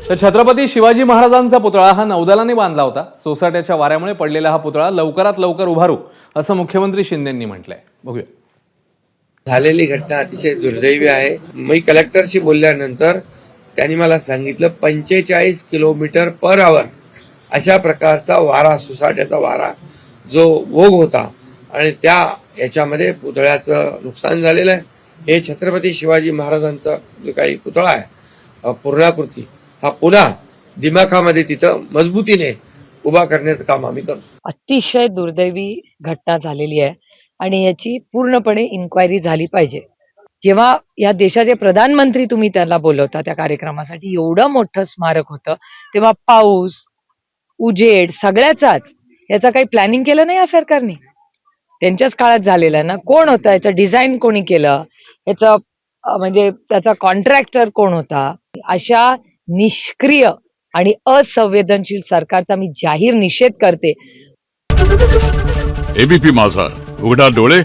तर छत्रपती शिवाजी महाराजांचा पुतळा हा नौदलाने बांधला होता। सोसाट्याच्या वाऱ्यामुळे पडलेला हा पुतळा लवकरात लवकर उभारू असं मुख्यमंत्री शिंदेंनी म्हटलंय। बघूया। झालेली घटना अतिशय दुर्दैवी आहे। मी कलेक्टरशी बोलल्यानंतर त्यांनी मला सांगितलं 45 किलोमीटर पर आवर अशा प्रकारचा वारा, सुसाट्याचा वारा जो ओघ होता आणि त्या याच्यामध्ये पुतळ्याचं नुकसान झालेलं आहे। हे छत्रपती शिवाजी महाराजांचा जो काही पुतळा आहे पूर्णाकृती हा पुन्हा दिमाखामध्ये तिथं मजबूतीने उभा करण्याचं काम आम्ही करू। अतिशय दुर्दैवी घटना झालेली आहे आणि याची पूर्णपणे इन्क्वायरी झाली पाहिजे। जेव्हा या देशाचे प्रधानमंत्री तुम्ही त्याला बोलवता त्या कार्यक्रमासाठी, एवढं मोठं स्मारक होतं, तेव्हा पाऊस, उजेड सगळ्याचाच याचा काही प्लॅनिंग केलं नाही या सरकारने। त्यांच्याच काळात झालेलं ना। कोण होतं याचं डिझाईन, कोणी केलं याचं, म्हणजे त्याचा कॉन्ट्रॅक्टर कोण होता? अशा निष्क्रिय आणि असंवेदनशील सरकारचा मी जाहीर निषेध करते। एबीपी माझा, उघडा डोळे